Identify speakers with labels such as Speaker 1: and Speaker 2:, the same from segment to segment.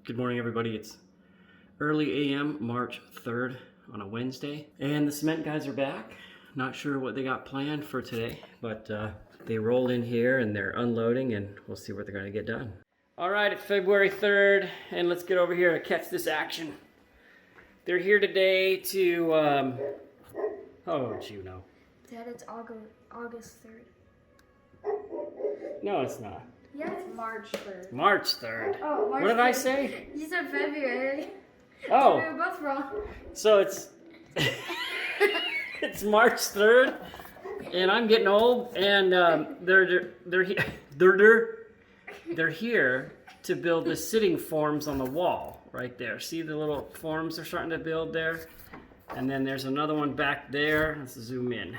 Speaker 1: Good morning, everybody. It's early AM, March 3rd on a Wednesday, and the cement guys are back. Not sure what they got planned for today, but they rolled in here and they're unloading, and we'll see what they're going to get done. All right, it's February 3rd, and let's get over here to catch this action. They're here today to, oh, don't you know?
Speaker 2: Dad, it's August 3rd.
Speaker 1: No, it's not.
Speaker 2: Yeah, it's March 3rd.
Speaker 1: March 3rd.
Speaker 2: Oh, March
Speaker 1: What did I
Speaker 2: 3rd.
Speaker 1: say?
Speaker 2: You said February.
Speaker 1: Oh.
Speaker 2: We were both wrong.
Speaker 1: So it's it's March 3rd, and I'm getting old, and they're here to build the sitting forms on the wall right there. See the little forms they're starting to build there, and then there's another one back there. Let's zoom in.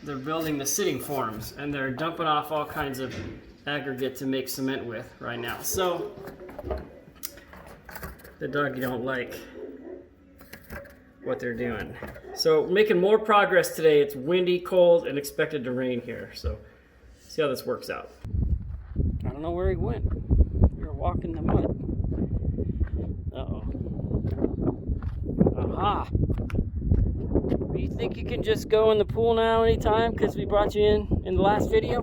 Speaker 1: They're building the sitting forms, and they're dumping off all kinds of aggregate to make cement with right now. So the doggy don't like what they're doing. So making more progress today. It's windy, cold, and expected to rain here. So see how this works out. I don't know where he went. You're walking the mud. Uh-oh. Aha. Do you think you can just go in the pool now anytime because we brought you in the last video?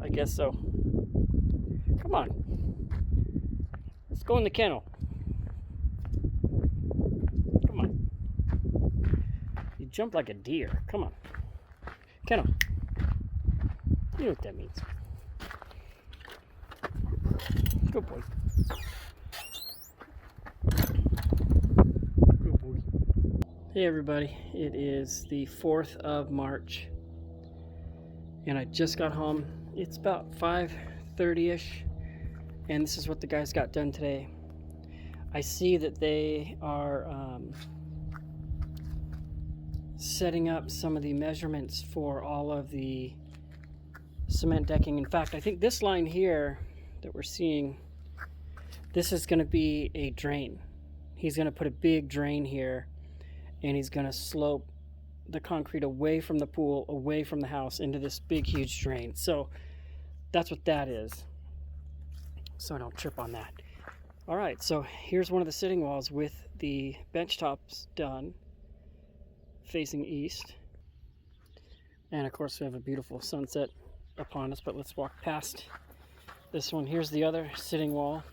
Speaker 1: I guess so. Come on. Let's go in the kennel. Come on. You jump like a deer. Come on. Kennel. You know what that means. Good boy. Good boy. Hey everybody. It is the 4th of March. And I just got home. It's about 5:30ish. And this is what the guys got done today. I see that they are setting up some of the measurements for all of the cement decking. In fact, I think this line here that we're seeing, this is going to be a drain. He's going to put a big drain here, and he's going to slope the concrete away from the pool, away from the house, into this big, huge drain. So that's what that is. So I don't trip on that. All right, so here's one of the sitting walls with the bench tops done, facing east. And of course we have a beautiful sunset upon us, but let's walk past this one. Here's the other sitting wall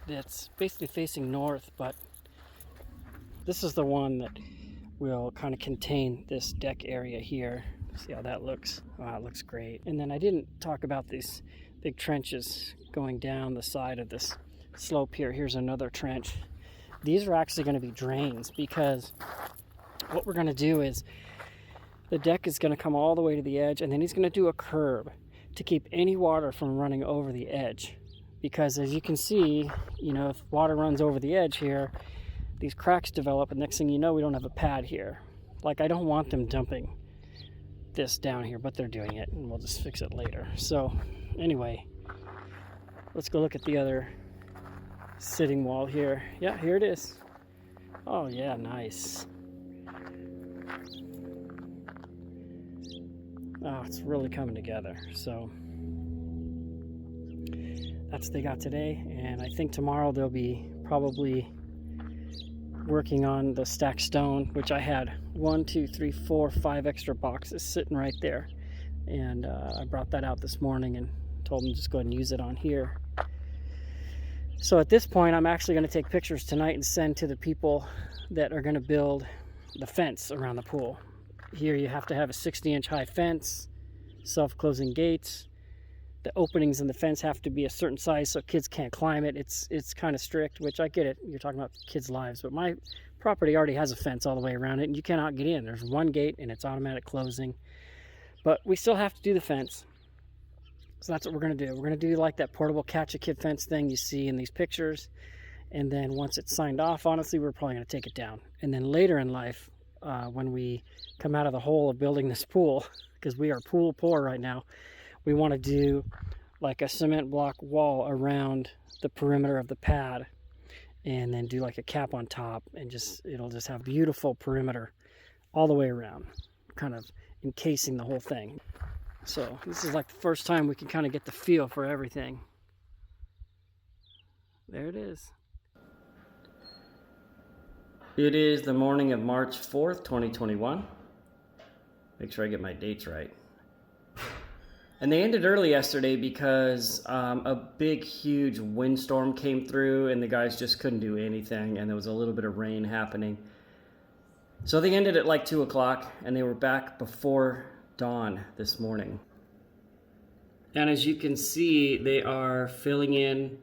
Speaker 1: that's basically facing north, but this is the one that will kind of contain this deck area here. See how that looks? Wow, it looks great. And then I didn't talk about these big trenches going down the side of this slope here. Here's another trench. These are actually going to be drains, because what we're going to do is the deck is going to come all the way to the edge, and then he's going to do a curb to keep any water from running over the edge. Because as you can see, you know, if water runs over the edge here, these cracks develop, and next thing you know, we don't have a pad here. Like, I don't want them dumping this down here, but they're doing it, and we'll just fix it later. So anyway, let's go look at the other sitting wall here. Yeah, here it is. Oh yeah, nice. Oh, it's really coming together. So that's what they got today, and I think tomorrow they'll be probably working on the stacked stone, which I had 5 extra boxes sitting right there, and I brought that out this morning and told them just go ahead and use it on here. So at this point, I'm actually going to take pictures tonight and send to the people that are going to build the fence around the pool. Here you have to have a 60-inch high fence, self-closing gates. The openings in the fence have to be a certain size so kids can't climb it. It's kind of strict, which I get it. You're talking about kids' lives, but my property already has a fence all the way around it, and you cannot get in. There's one gate, and it's automatic closing. But we still have to do the fence. So that's what we're going to do. We're going to do like that portable catch-a-kid fence thing you see in these pictures. And then once it's signed off, honestly, we're probably going to take it down. And then later in life, when we come out of the hole of building this pool, because we are pool poor right now, we want to do like a cement block wall around the perimeter of the pad, and then do like a cap on top, and it'll just have beautiful perimeter all the way around, kind of encasing the whole thing. So this is like the first time we can kind of get the feel for everything. There it is. It is the morning of March 4th, 2021. Make sure I get my dates right. And they ended early yesterday because a big, huge windstorm came through and the guys just couldn't do anything, and there was a little bit of rain happening. So they ended at like 2 o'clock, and they were back before dawn this morning. And as you can see, they are filling in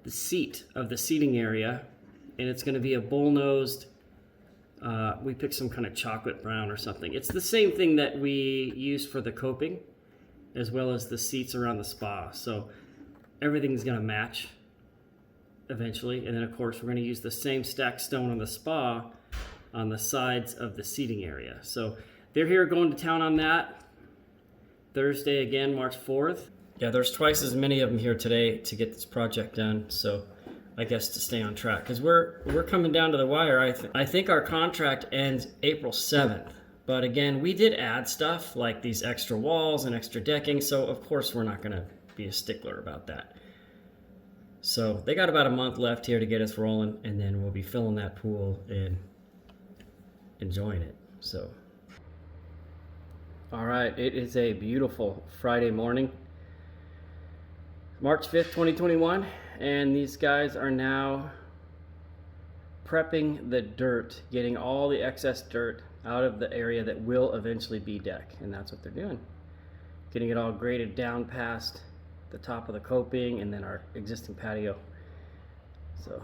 Speaker 1: the seat of the seating area, and it's going to be a bull-nosed, we picked some kind of chocolate brown or something. It's the same thing that we use for the coping, as well as the seats around the spa. So everything's going to match eventually. And then of course we're going to use the same stacked stone on the spa on the sides of the seating area. So they're here going to town on that. Thursday again, March 4th. Yeah, there's twice as many of them here today to get this project done. So I guess to stay on track, because we're coming down to the wire. I think our contract ends April 7th. But again, we did add stuff like these extra walls and extra decking, so of course we're not going to be a stickler about that. So they got about a month left here to get us rolling, and then we'll be filling that pool and enjoying it. So, all right, it is a beautiful Friday morning, March 5th, 2021, and these guys are now prepping the dirt, getting all the excess dirt out of the area that will eventually be deck, and that's what they're doing. Getting it all graded down past the top of the coping and then our existing patio. So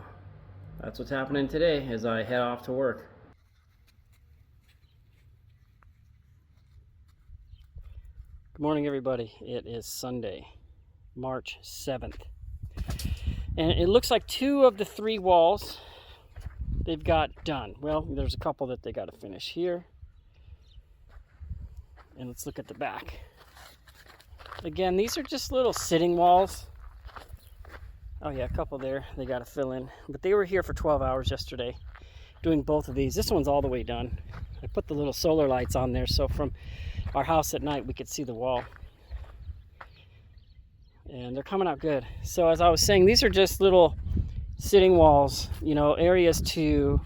Speaker 1: that's what's happening today as I head off to work. Good morning, everybody. It is Sunday, March 7th. And it looks like 2 of the 3 walls they've got done. Well, there's a couple that they got to finish here. And let's look at the back. Again, these are just little sitting walls. Oh yeah, a couple there they got to fill in. But they were here for 12 hours yesterday doing both of these. This one's all the way done. I put the little solar lights on there so from our house at night we could see the wall. And they're coming out good. So as I was saying, these are just little sitting walls, you know, areas to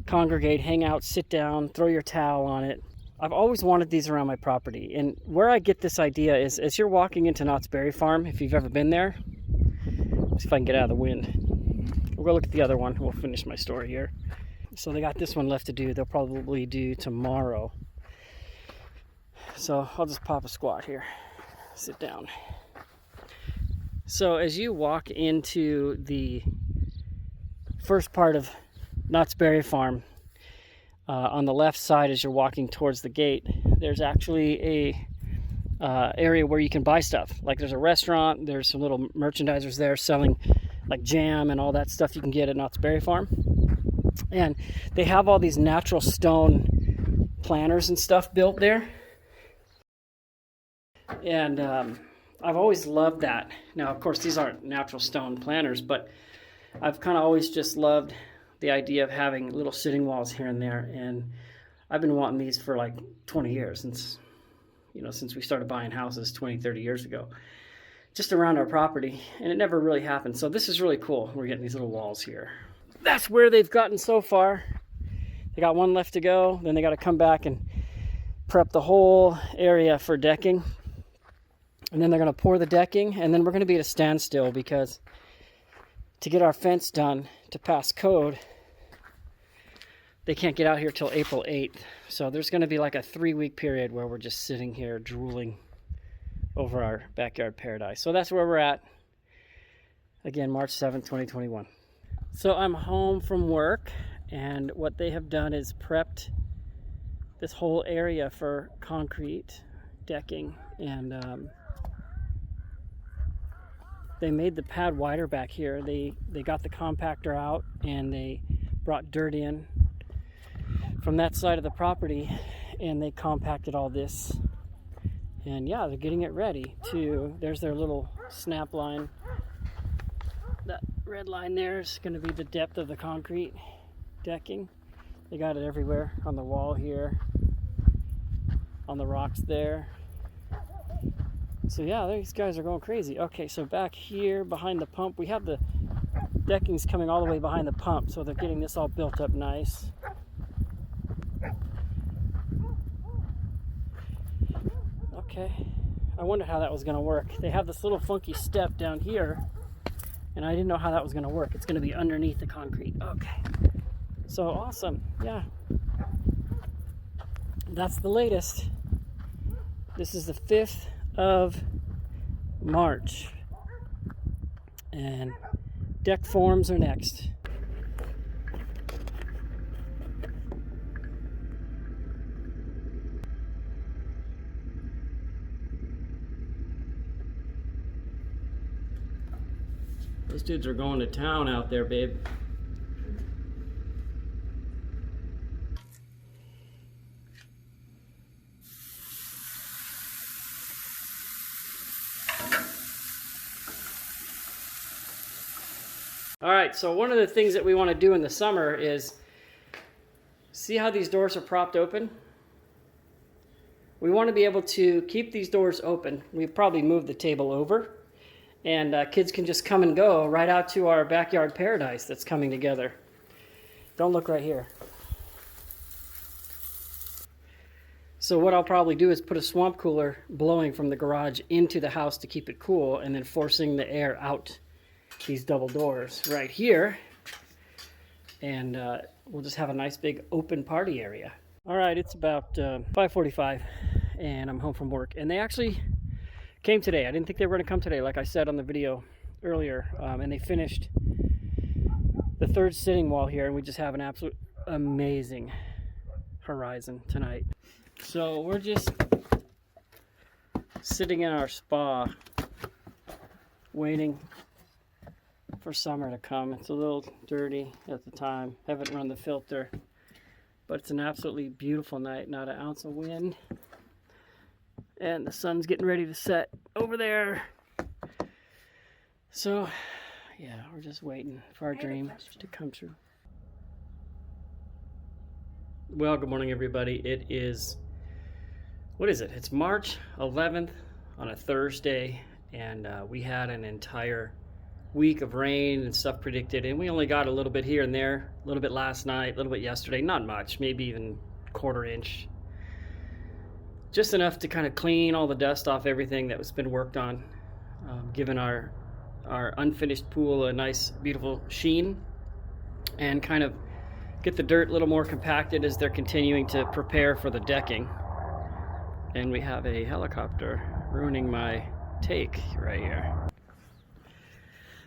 Speaker 1: congregate, hang out, sit down, throw your towel on it. I've always wanted these around my property. And where I get this idea is as you're walking into Knott's Berry Farm, if you've ever been there, let's see if I can get out of the wind. We'll go look at the other one. We'll finish my story here. So they got this one left to do. They'll probably do tomorrow. So I'll just pop a squat here, sit down. So as you walk into the first part of Knott's Berry Farm, on the left side as you're walking towards the gate, there's actually a area where you can buy stuff. Like there's a restaurant, there's some little merchandisers there selling like jam and all that stuff you can get at Knott's Berry Farm. And they have all these natural stone planters and stuff built there. And I've always loved that. Now, of course, these aren't natural stone planters, but I've kind of always just loved the idea of having little sitting walls here and there. And I've been wanting these for like 20 years, since we started buying houses 20, 30 years ago, just around our property, and it never really happened. So this is really cool. We're getting these little walls here. That's where they've gotten so far. They got one left to go. Then they got to come back and prep the whole area for decking. And then they're going to pour the decking, and then we're going to be at a standstill because to get our fence done to pass code, they can't get out here till April 8th. So there's going to be like a 3-week period where we're just sitting here drooling over our backyard paradise. So that's where we're at. Again, March 7th, 2021. So I'm home from work, and what they have done is prepped this whole area for concrete decking, and they made the pad wider back here. They got the compactor out and they brought dirt in from that side of the property, and they compacted all this. And yeah, they're getting it ready to, there's their little snap line. That red line there is going to be the depth of the concrete decking. They got it everywhere, on the wall here, on the rocks there. So yeah, these guys are going crazy. Okay, so back here behind the pump, we have the decking's coming all the way behind the pump, so they're getting this all built up nice. Okay, I wondered how that was going to work. They have this little funky step down here, and I didn't know how that was going to work. It's going to be underneath the concrete. Okay, so awesome. Yeah, that's the latest. This is the 5th of March, and deck forms are next. Those dudes are going to town out there, babe. All right, so one of the things that we want to do in the summer is see how these doors are propped open? We want to be able to keep these doors open. We've probably moved the table over, and kids can just come and go right out to our backyard paradise that's coming together. Don't look right here. So what I'll probably do is put a swamp cooler blowing from the garage into the house to keep it cool, and then forcing the air out these double doors right here, and we'll just have a nice big open party area. All right, it's about 5:45, and I'm home from work, and they actually came today. I didn't think they were going to come today, like I said on the video earlier, and they finished the 3rd sitting wall here, and we just have an absolute amazing horizon tonight. So we're just sitting in our spa waiting for summer to come. It's a little dirty at the time. Haven't run the filter, but it's an absolutely beautiful night. Not an ounce of wind, and the sun's getting ready to set over there. So yeah, we're just waiting for our dream to come true. Well, good morning, everybody. It is, what is it? It's March 11th on a Thursday, and we had an entire week of rain and stuff predicted, and we only got a little bit here and there, a little bit last night, a little bit yesterday, not much, maybe even 1/4 inch, just enough to kind of clean all the dust off everything that was been worked on, giving our unfinished pool a nice beautiful sheen, and kind of get the dirt a little more compacted as they're continuing to prepare for the decking. And we have a helicopter ruining my take right here.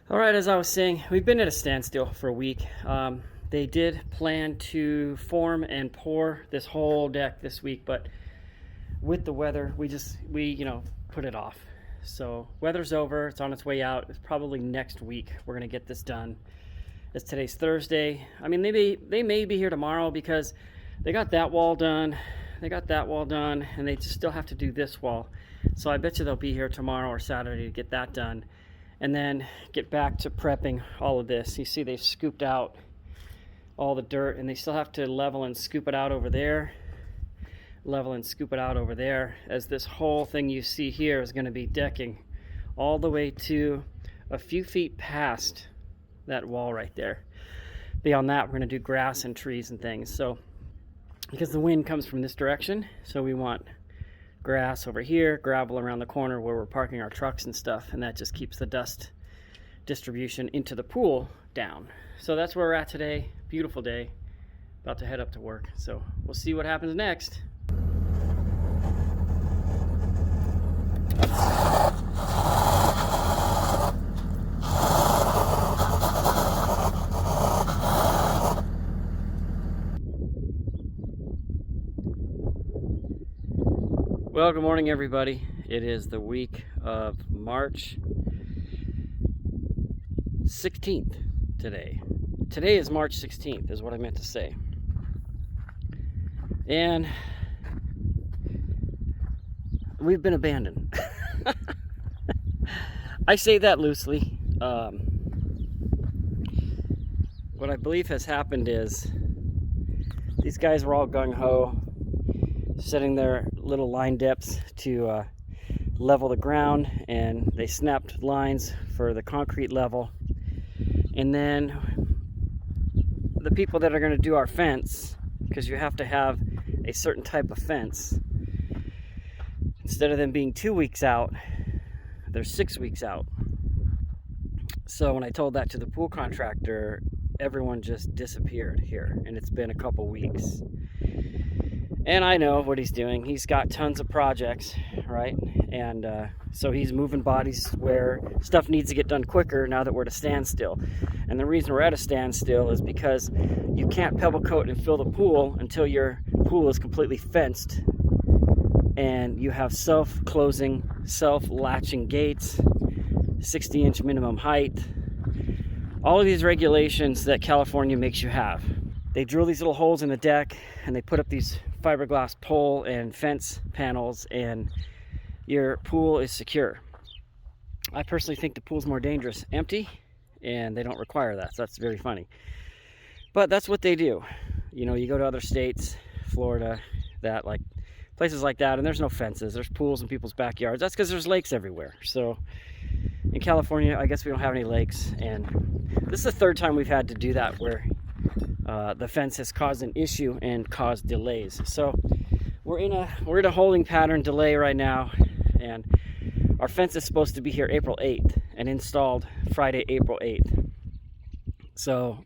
Speaker 1: All right, as I was saying, we've been at a standstill for a week. They did plan to form and pour this whole deck this week, but with the weather, we put it off. So weather's over, it's on its way out. It's probably next week we're gonna get this done. It's today's Thursday. I mean, they may be here tomorrow because they got that wall done, and they just still have to do this wall. So I bet you they'll be here tomorrow or Saturday to get that done, and then get back to prepping all of this. You see they've scooped out all the dirt, and they still have to level and scoop it out over there, as this whole thing you see here is going to be decking all the way to a few feet past that wall right there. Beyond that, we're going to do grass and trees and things. So because the wind comes from this direction, so we want grass over here, gravel around the corner where we're parking our trucks and stuff, and that just keeps the dust distribution into the pool down. So that's where we're at today. Beautiful day. About to head up to work. So we'll see what happens next. Well, good morning, everybody. It is the week of March 16th today. Today is March 16th, is what I meant to say. And we've been abandoned. I say that loosely. What I believe has happened is these guys were all gung-ho, setting their little line depths to level the ground, and they snapped lines for the concrete level, And then the people that are going to do our fence, because you have to have a certain type of fence, instead of them being 2 weeks out, they're 6 weeks out. So when I told that to the pool contractor, everyone just disappeared here, and it's been a couple weeks. And I know what he's doing. He's got tons of projects, right? And so he's moving bodies where stuff needs to get done quicker now that we're at a standstill. And the reason we're at a standstill is because you can't pebble coat and fill the pool until your pool is completely fenced and you have self-closing, self-latching gates, 60-inch minimum height. All of these regulations that California makes you have. They drill these little holes in the deck and they put up these fiberglass pole and fence panels, and your pool is secure. I personally think the pool's more dangerous empty, and they don't require that, so that's very funny. But that's what they do. You know, you go to other states, Florida, that like places like that, and there's no fences. There's pools in people's backyards. That's because there's lakes everywhere. So in California, I guess we don't have any lakes, and this is the third time we've had to do that where the fence has caused an issue and caused delays. So we're in a holding pattern delay right now, and our fence is supposed to be here April 8th and installed Friday, April 8th. So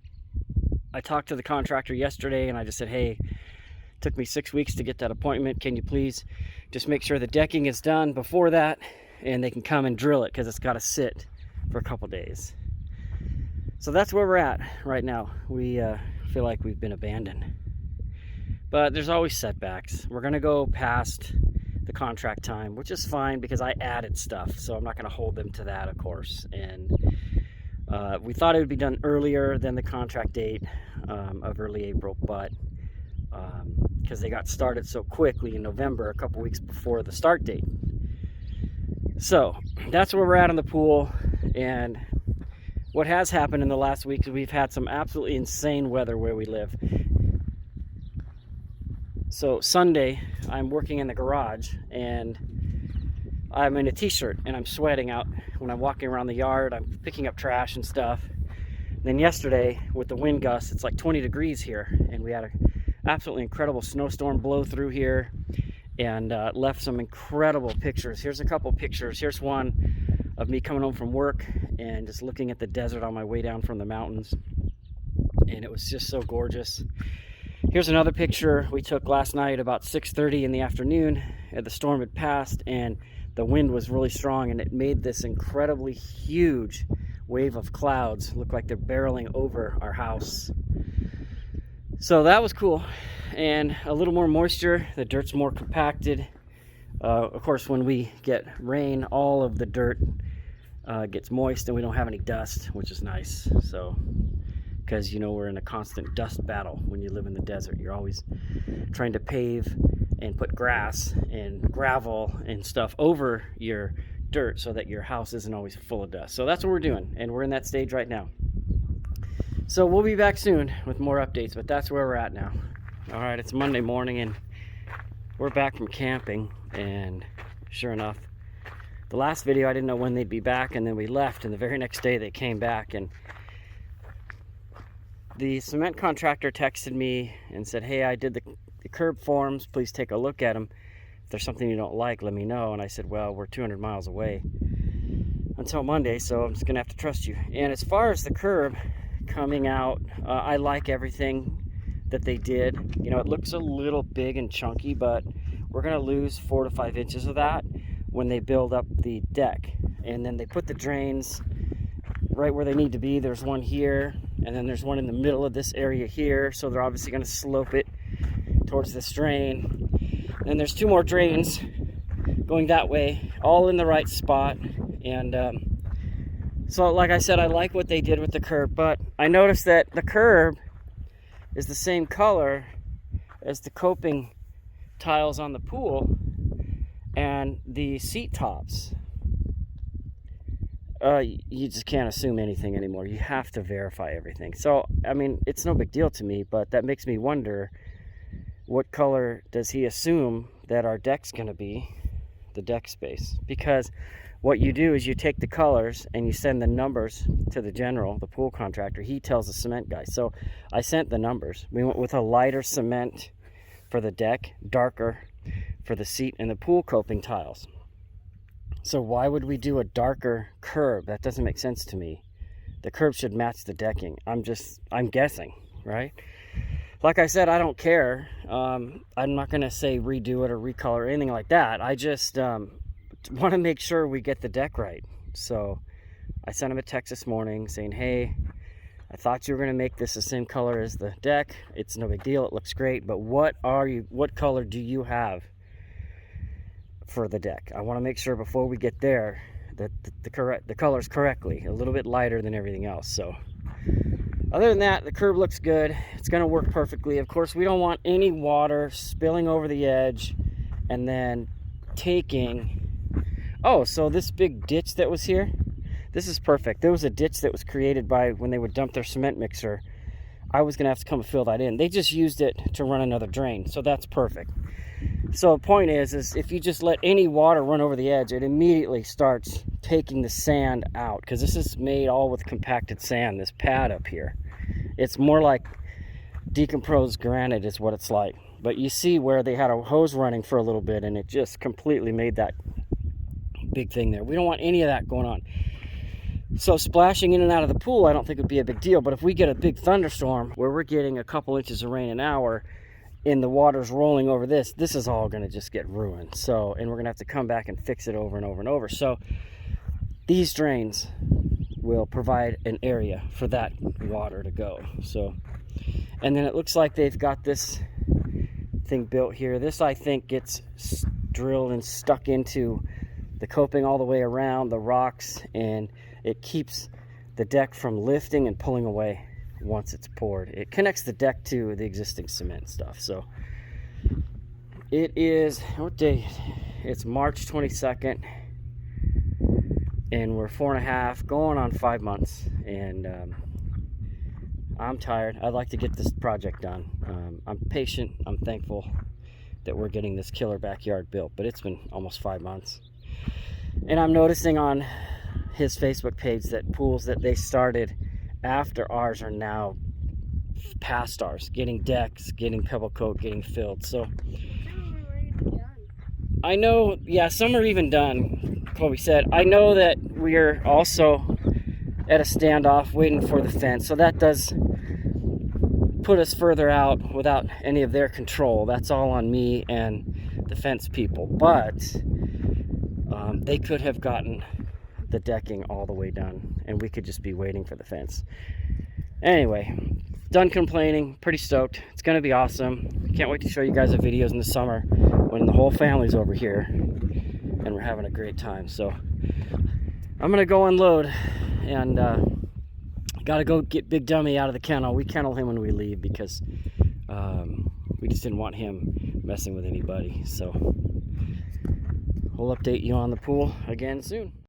Speaker 1: I talked to the contractor yesterday and I just said, hey, it took me 6 weeks to get that appointment. Can you please just make sure the decking is done before that and they can come and drill it, because it's got to sit for a couple days. So that's where we're at right now. We feel like we've been abandoned. But there's always setbacks. We're going to go past the contract time, which is fine because I added stuff. So I'm not going to hold them to that, of course. And we thought it would be done earlier than the contract date of early April, but because they got started so quickly in November, a couple weeks before the start date. So that's where we're at on the pool. And what has happened in the last week is we've had some absolutely insane weather where we live. So Sunday, I'm working in the garage and I'm in a t-shirt and I'm sweating out when I'm walking around the yard. I'm picking up trash and stuff. And then yesterday, with the wind gusts, it's like 20 degrees here, and we had an absolutely incredible snowstorm blow through here and left some incredible pictures. Here's a couple pictures. Here's one of me coming home from work and just looking at the desert on my way down from the mountains, and it was just so gorgeous. Here's another picture we took last night about 6:30 in the afternoon. The storm had passed and the wind was really strong, and it made this incredibly huge wave of clouds look like they're barreling over our house. So that was cool, and a little more moisture. The dirt's more compacted. Of course, when we get rain, all of the dirt gets moist and we don't have any dust, which is nice. So, because you know we're in a constant dust battle when you live in the desert. You're always trying to pave and put grass and gravel and stuff over your dirt so that your house isn't always full of dust. So that's what we're doing, and we're in that stage right now. So we'll be back soon with more updates, but that's where we're at now. All right, it's Monday morning and we're back from camping, and sure enough, the last video I didn't know when they'd be back, and then we left, and the very next day they came back, and the cement contractor texted me and said, hey, I did the curb forms, please take a look at them. If there's something you don't like, let me know. And I said, well, we're 200 miles away until Monday, so I'm just gonna have to trust you. And as far as the curb coming out, I like everything that they did. You know, it looks a little big and chunky, but we're gonna lose 4 to 5 inches of that when they build up the deck. And then they put the drains right where they need to be. There's one here, and then there's one in the middle of this area here, so they're obviously going to slope it towards this drain. And then there's 2 more drains going that way, all in the right spot. And so like I said, I like what they did with the curb, but I noticed that the curb is the same color as the coping tiles on the pool and the seat tops. You just can't assume anything anymore. You have to verify everything. So, I mean, it's no big deal to me, but that makes me wonder, what color does he assume that our deck's going to be the deck space, because what you do is you take the colors and you send the numbers to the general, the pool contractor. He tells the cement guy. So I sent the numbers. We went with a lighter cement for the deck, darker for the seat and the pool coping tiles. So why would we do a darker curb? That doesn't make sense to me. The curb should match the decking. I'm guessing, right? Like I said, I don't care. I'm not going to say redo it or recolor or anything like that. I just want to make sure we get the deck right. So I sent him a text this morning saying, hey, I thought you were going to make this the same color as the deck. It's no big deal. It looks great. But what color do you have for the deck? I want to make sure before we get there that the color's correctly, a little bit lighter than everything else. So other than that, the curb looks good. It's going to work perfectly. Of course, we don't want any water spilling over the edge and then taking... Oh, so this big ditch that was here, this is perfect. There was a ditch that was created by when they would dump their cement mixer. I was going to have to come and fill that in. They just used it to run another drain, so that's perfect. So the point is if you just let any water run over the edge, it immediately starts taking the sand out, because this is made all with compacted sand, this pad up here. It's more like decomposed granite is what it's like. But you see where they had a hose running for a little bit, and it just completely made that big thing there. We don't want any of that going on. So splashing in and out of the pool, I don't think would be a big deal. But if we get a big thunderstorm where we're getting a couple inches of rain an hour and the water's rolling over this is all going to just get ruined. So, and we're going to have to come back and fix it over and over and over. So these drains will provide an area for that water to go. So, and then it looks like they've got this thing built here. This, I think, gets drilled and stuck into the coping all the way around the rocks, and it keeps the deck from lifting and pulling away once it's poured. It connects the deck to the existing cement stuff. So it is, what day? It's March 22nd, and we're 4.5 going on 5 months, and I'm tired. I'd like to get this project done. I'm patient. I'm thankful that we're getting this killer backyard built, but it's been almost 5 months. And I'm noticing on his Facebook page that pools that they started after ours are now past ours, getting decks, getting pebble coat, getting filled. So I know, yeah, some are even done. Chloe said, I know that we're also at a standoff waiting for the fence. So that does put us further out without any of their control. That's all on me and the fence people. But they could have gotten the decking all the way done, and we could just be waiting for the fence. Anyway, done complaining. Pretty stoked. It's going to be awesome. Can't wait to show you guys the videos in the summer when the whole family's over here and we're having a great time. So I'm going to go unload, and got to go get Big Dummy out of the kennel. We kennel him when we leave because we just didn't want him messing with anybody. So we'll update you on the pool again soon.